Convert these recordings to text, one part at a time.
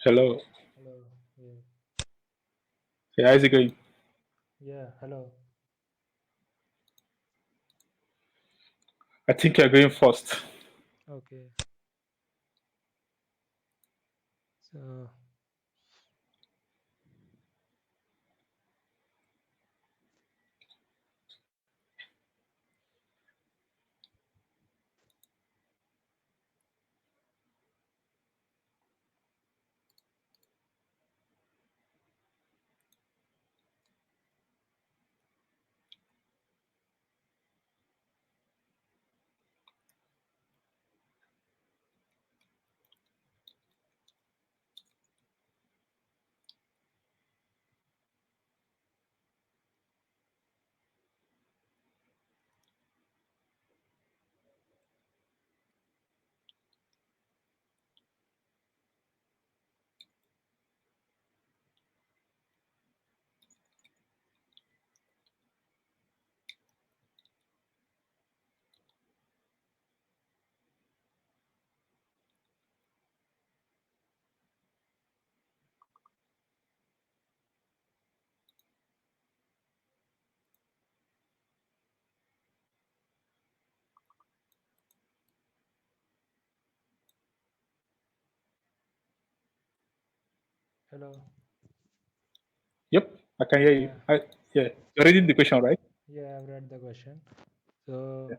Hello. Hello. Yeah. Hey, how's it going? Yeah. Hello. I think you're going first. Okay. So, hello. Yep, I can hear you. Yeah. Yeah, you're reading the question, right? Yeah. I've read the question. Yeah. So,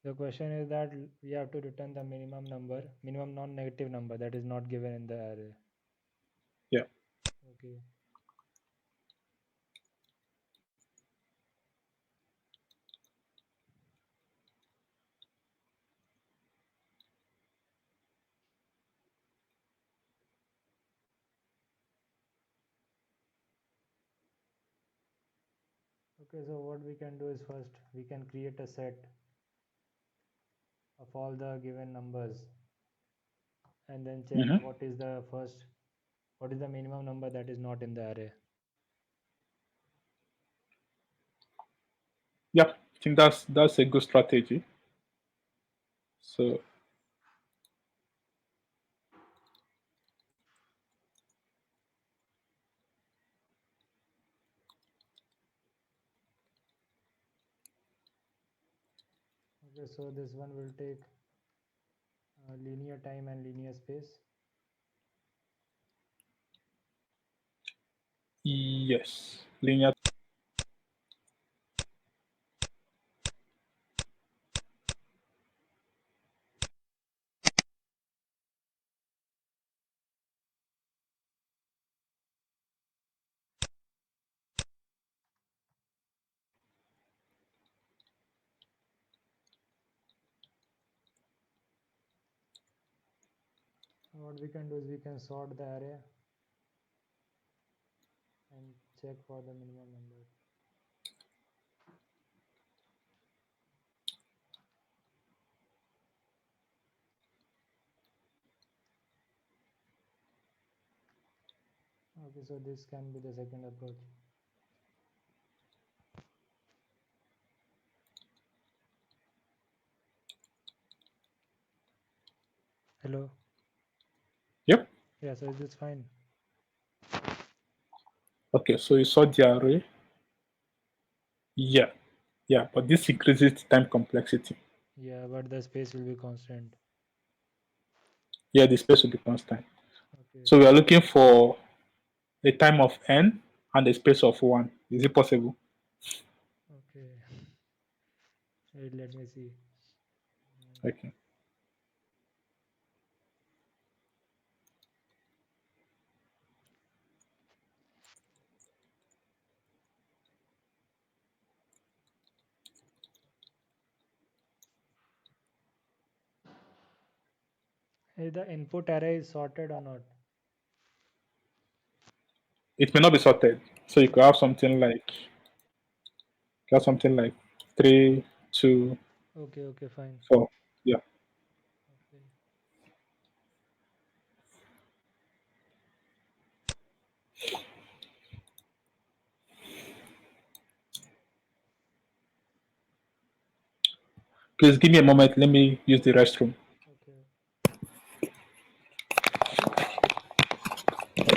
the question is that we have to return the minimum non-negative number that is not given in the array. Yeah. Okay. Okay. So, what we can do is first we can create a set of all the given numbers and then check Mm-hmm. what is the minimum number that is not in the array. Yeah, I think that's a good strategy. So Okay. So, this one will take linear time and linear space. yes, linear. What we can do is we can sort the array and check for the minimum number. Okay, so this can be the second approach. Hello. Yep. Yeah, so is this fine? Okay, so you saw the array. Yeah, yeah, but this increases time complexity. Yeah, but the space will be constant. Yeah, the space will be constant. Okay. So we are looking for a time of n and a space of one. Is it possible? Okay. Wait, let me see. Mm, Okay. Is the input array is sorted or not? It may not be sorted. So you could have something like three, two, Okay, okay, fine. four. Yeah. Okay. Please give me a moment. Let me use the restroom. Okay.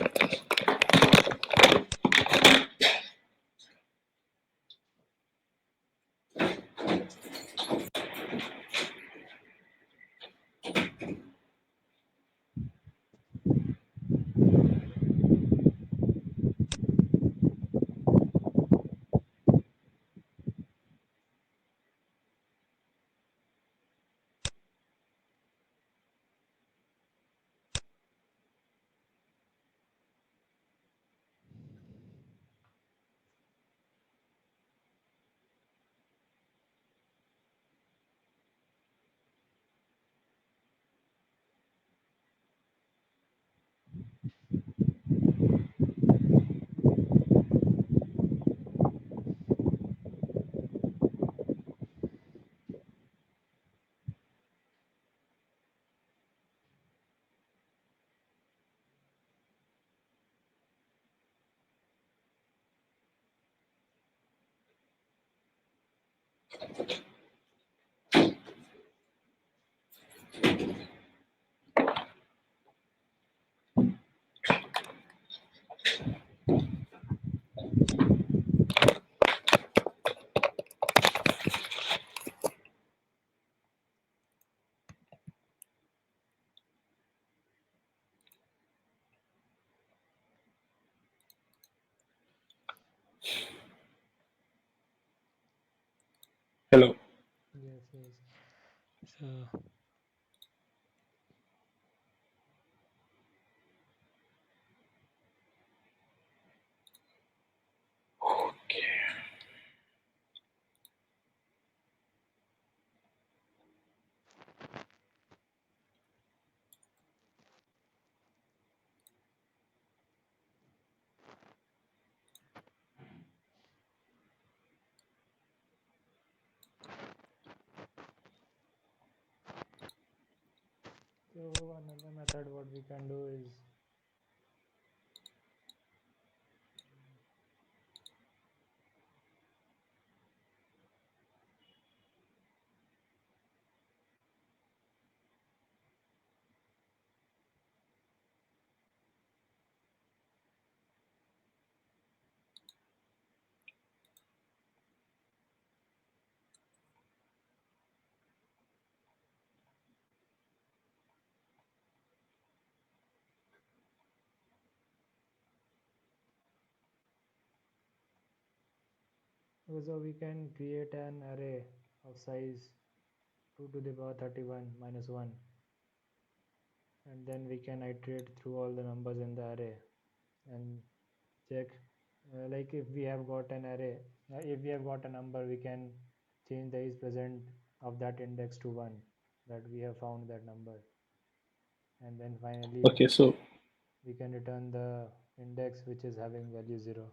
Hello. Yes, yes. So so another method what we can do is so we can create an array of size 2 to the power 31 minus 1, and then we can iterate through all the numbers in the array and check like if we have got an array, if we have got a number, we can change the is present of that index to 1, that we have found that number, and then finally Okay, so we can return the index which is having value 0.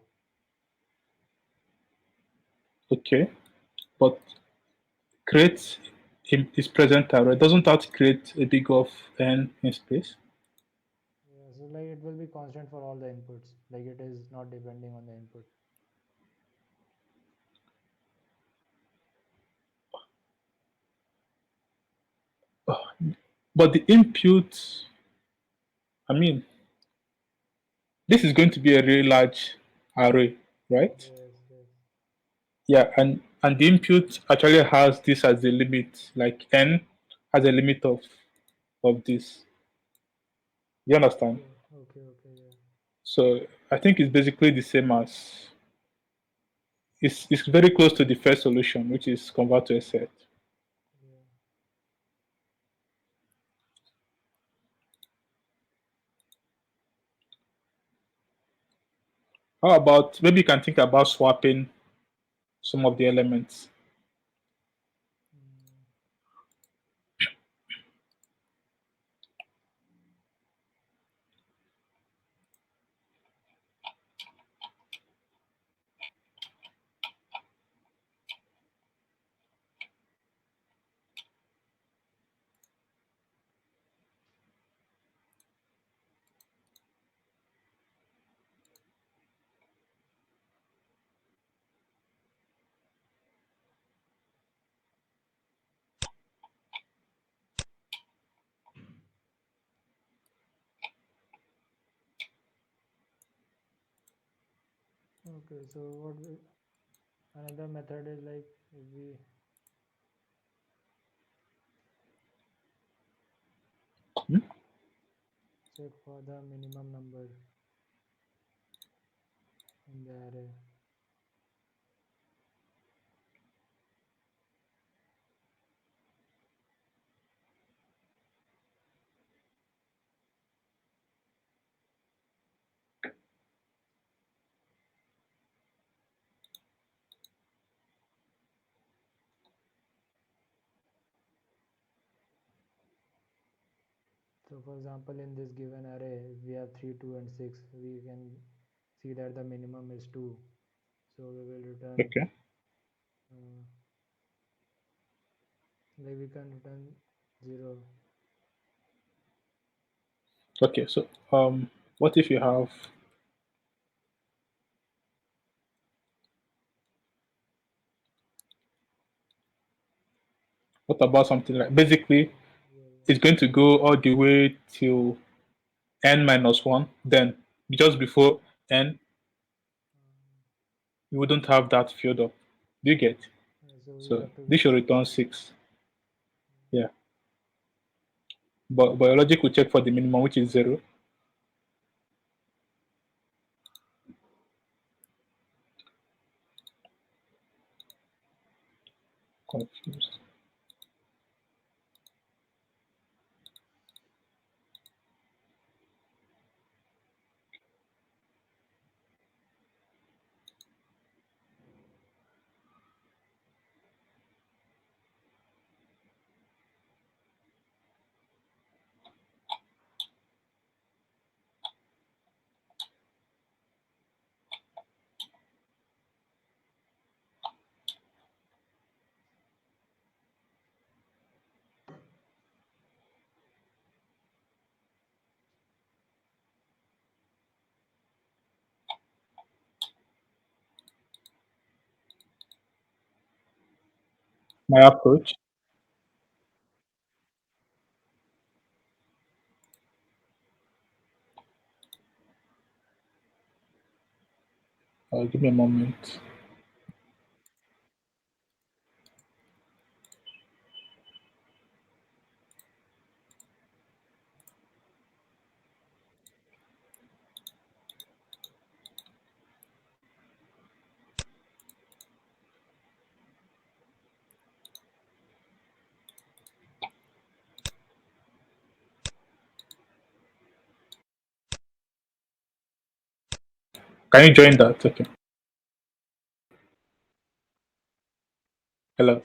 okay, but create is present array. Doesn't that create a big of n in space? Yeah, so like it will be constant for all the inputs, like it is not depending on the input. But the input, I mean, this is going to be a really large array, right? Yes, yes. Yeah, and the input actually has this as a limit, like n has a limit of this. You understand? Okay, okay, okay, yeah, So I think it's basically the same as it's very close to the first solution, which is convert to a set. yeah. How about maybe you can think about swapping some of the elements? Mm, okay, so what we, another method is like if we Hmm? check for the minimum number in the array. So for example, in this given array, if we have 3, 2, and 6, we can see that the minimum is 2. So we will return, Okay. uh, like we can return 0. Okay. So what if you have What about something like basically Yeah, yeah. it's going to go all the way till n minus one. Then just before n, Um, you wouldn't have that filled up. Do you get? so we So have to this should check return for. 6. Yeah. But your logic will check for the minimum, which is 0. Confused. My approach. Give me a moment. Can you join that? Okay. Hello.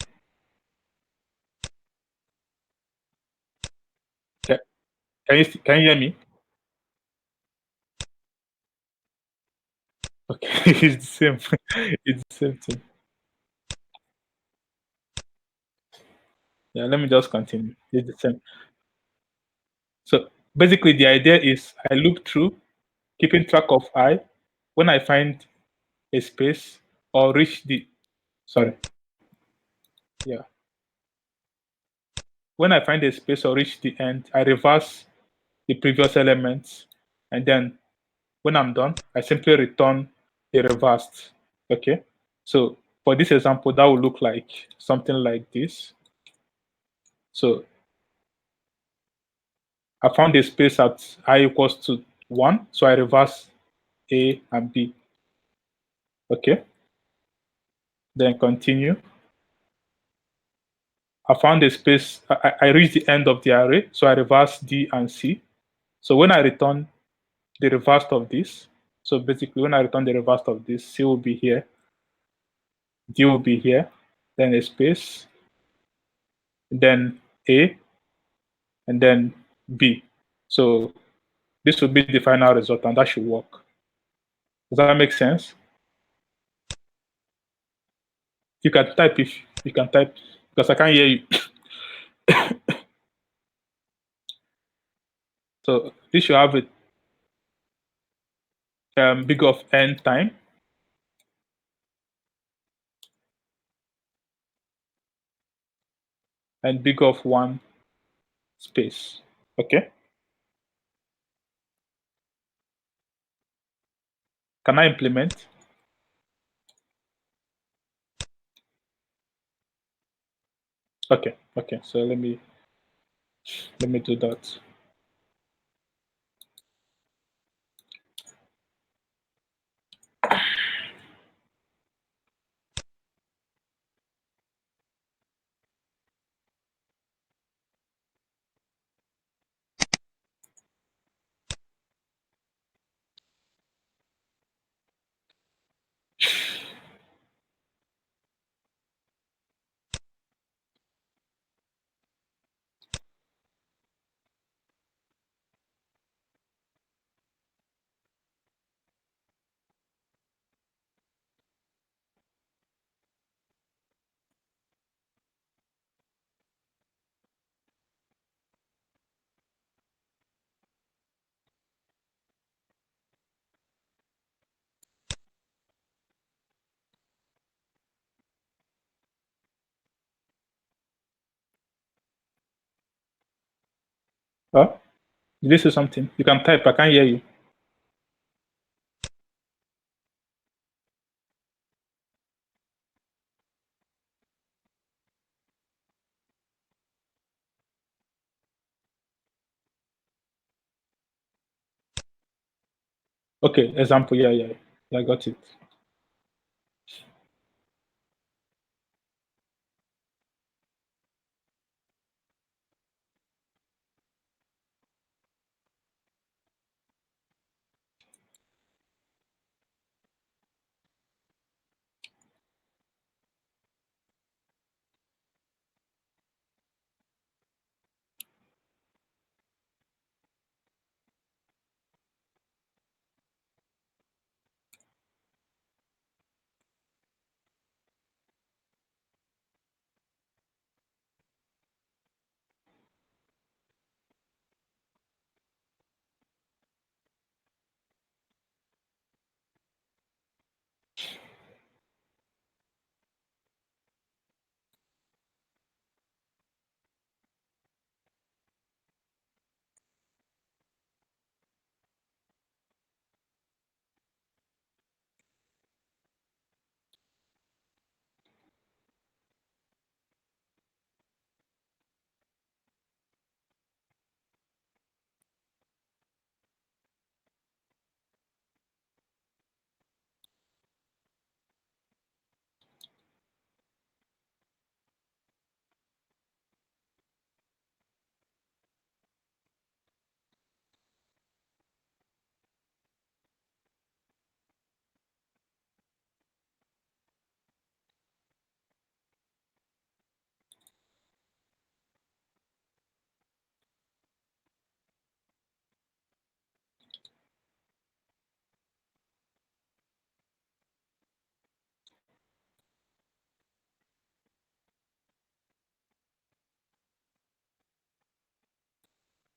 Ca- can you hear me? Okay. It's the same. It's the same thing. Yeah. Let me just continue. It's the same. So basically, the idea is I look through, keeping track of I. When I find a space or reach the sorry, yeah. When I find a space or reach the end, I reverse the previous elements, and then when I'm done, I simply return the reversed. Okay. So for this example, that will look like something like this. So I found a space at I equals to 1, so I reverse A and B. Okay. Then continue. I found a space, I reached the end of the array, so I reverse D and C. So when I return the reverse of this, so basically when I return the reverse of this, C will be here, D will be here, then a space, then A, and then B. So this will be the final result, and that should work. Does that make sense? You can type if you can type because I can't hear you. So this should have a big of n time and big of one space. Okay. Can I implement? Okay. Okay. So let me do that. Oh, did you say something? You can type. I can't hear you. Okay, example. Yeah, yeah, yeah. I got it.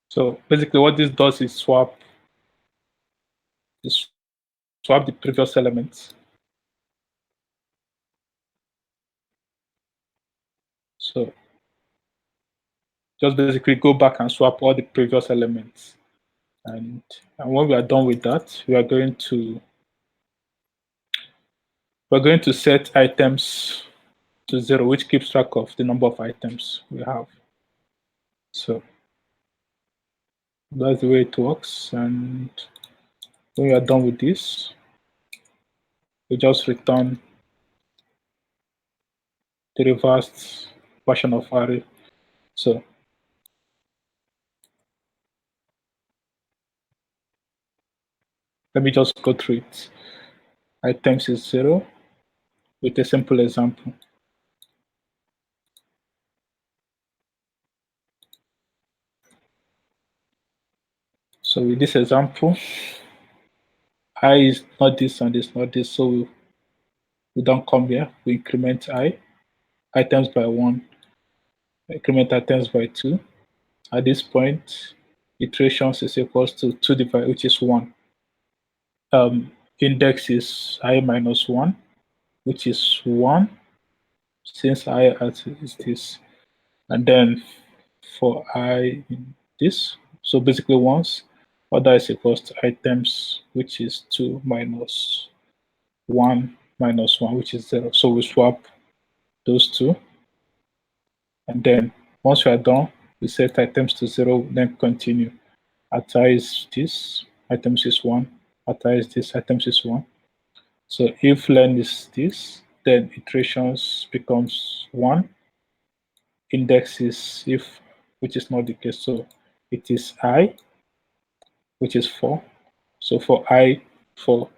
So basically, what this does is swap the previous elements. So just basically go back and swap all the previous elements. And when we are done with that, we're going to set items to 0, which keeps track of the number of items we have. So that's the way it works. And when we are done with this, we just return the reversed version of array. So let me just go through it. Items is 0 with a simple example. So with this example, I is not this and it's not this. So we don't come here. We increment I, items by 1, increment items by 2. At this point, iterations is equals to 2 divided, which is 1. Index is I minus 1, which is 1, since I is this. And then for I in this, so basically once, order is equals to items, which is 2 minus 1 minus 1, which is 0. So we swap those two. And then once we are done, we set items to 0, then continue. At I is this, items is 1. At I is this, items is 1. So if len is this, then iterations becomes 1. Index is if, which is not the case. So it is I, which is 4. So for I, 4,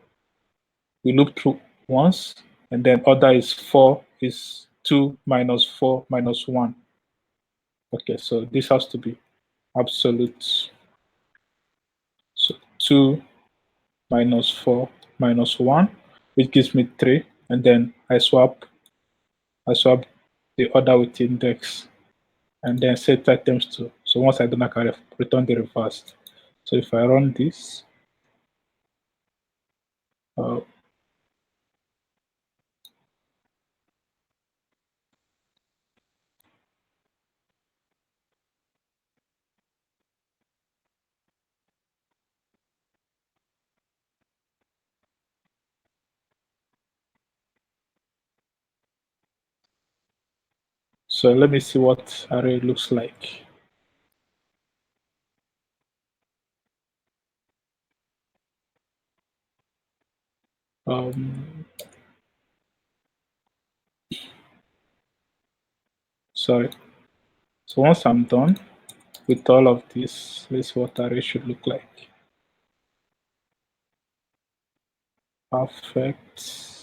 we loop through once, and then order is 4 is 2 minus 4 minus 1. Okay, so this has to be absolute. So 2 minus 4 minus 1, which gives me 3. And then I swap the order with index and then set items to. So once I done, I can return the reversed. So if I run this, uh, So let me see what array looks like. Sorry. So once I'm done with all of this, let's see what array should look like. Perfect.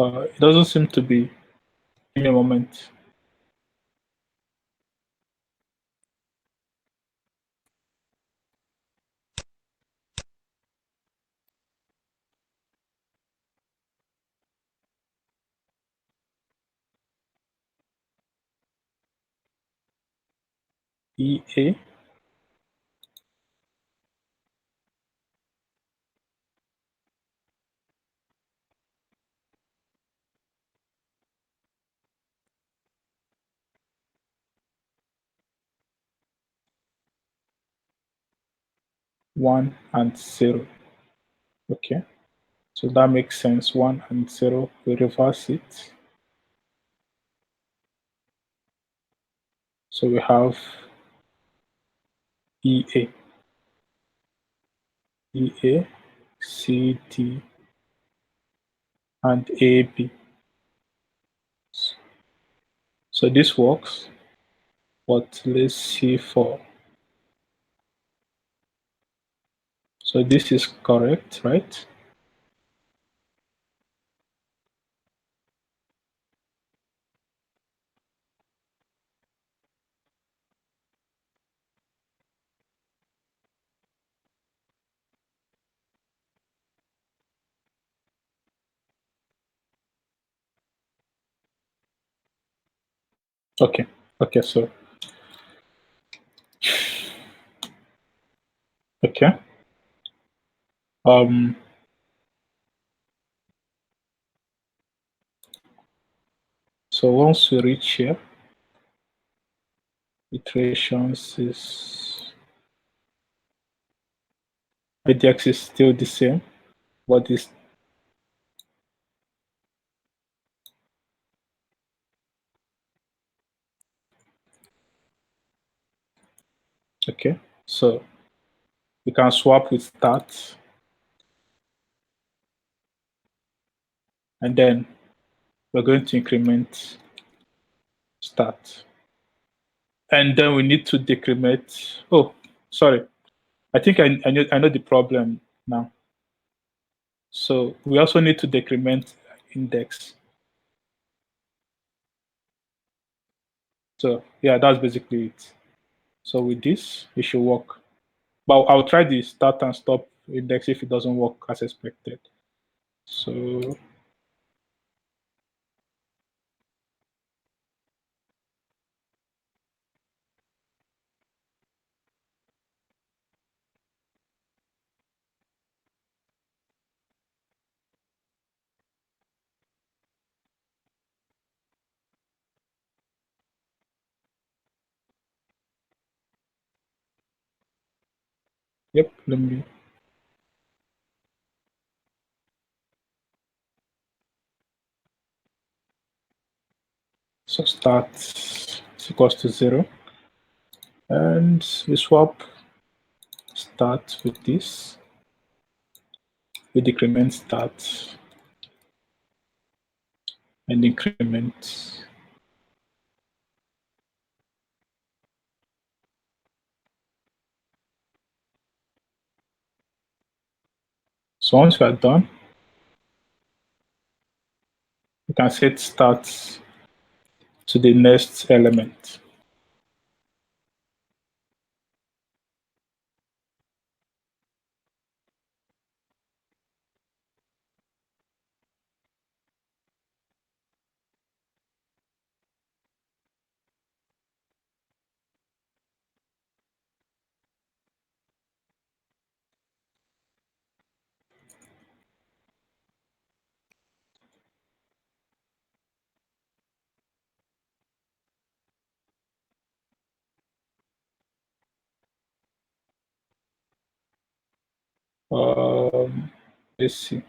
It doesn't seem to be. Give me a moment. EA. One and zero. Okay. So that makes sense. One and zero. We reverse it. So we have EA, EA, CD, and AB. So this works, but let's see for. So this is correct, right? Okay. Okay. So okay. Um. So once we reach here, iterations is IDX is still the same, but this. Okay. So we can swap with start, and then we're going to increment start. And then we need to decrement. Oh, sorry. I think I know the problem now. So we also need to decrement index. So yeah, that's basically it. So with this, it should work. But I'll try the start and stop index if it doesn't work as expected. So yep, let me. So start is equals to 0. And we swap start with this. We decrement start and increment. So once we are done, we can set start to the next element. Um, let's see.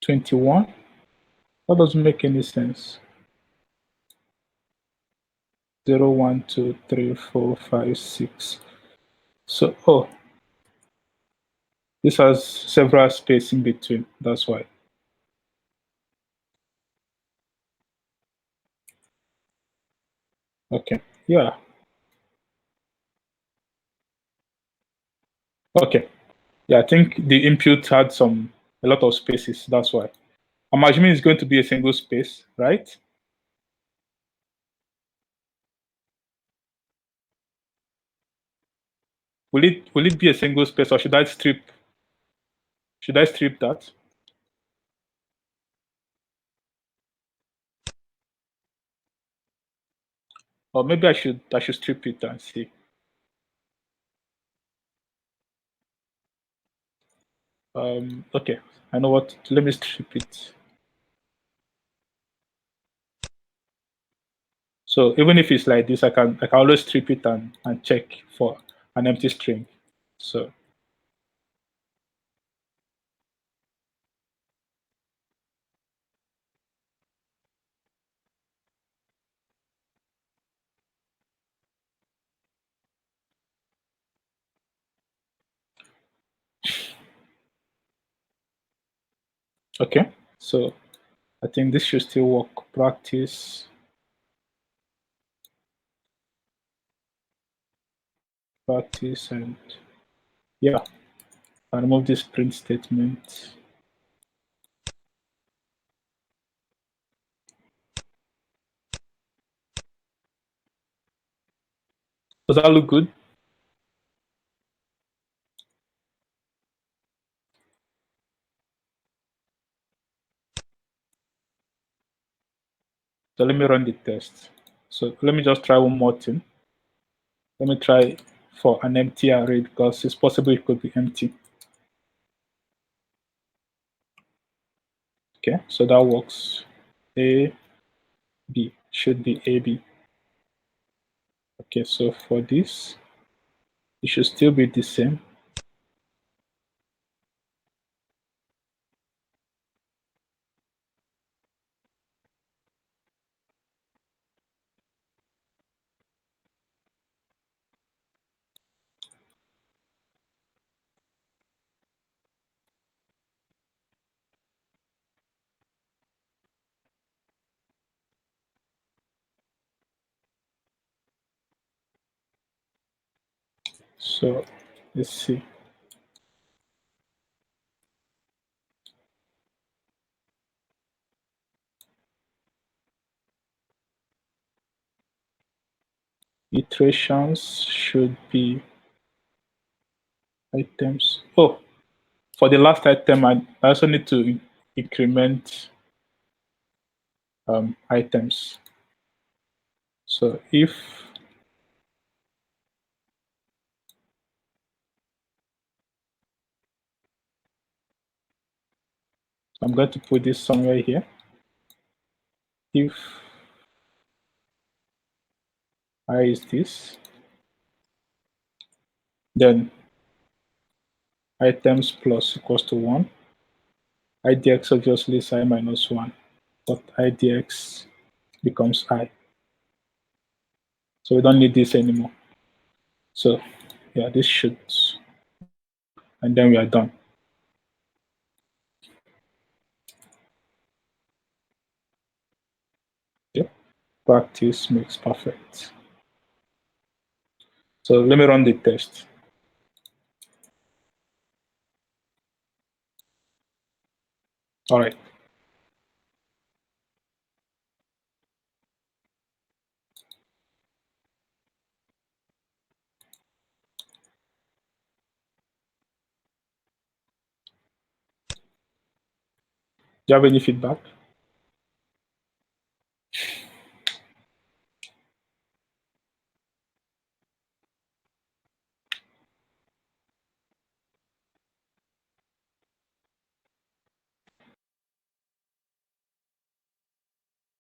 21. That doesn't make any sense. 0, 1, 2, 3, 4, 5, 6. So, oh, this has several spaces in between. That's why. Okay. Yeah. Okay. Yeah, I think the input had a lot of spaces. That's why. I'm assuming it's going to be a single space, right? Will it be a single space, or should I strip that? Or maybe I should strip it and see. Okay, I know what. Let me strip it. So even if it's like this, I can always strip it and check for an empty string. So okay, so I think this should still work. Practice, and yeah, I remove this print statement. Does that look good? So let me run the test. So let me just try one more thing. Let me try for an empty array because it's possible it could be empty. Okay, so that works. A, B should be AB. Okay, so for this, it should still be the same. So let's see. Iterations should be items. Oh, for the last item, I also need to increment items. So if I'm going to put this somewhere here, if I is this, then items plus equals to 1. IDX obviously is I minus 1, but IDX becomes I. So we don't need this anymore. So yeah, this should, and then we are done. Yep. Practice makes perfect. So let me run the test. All right. Do you have any feedback?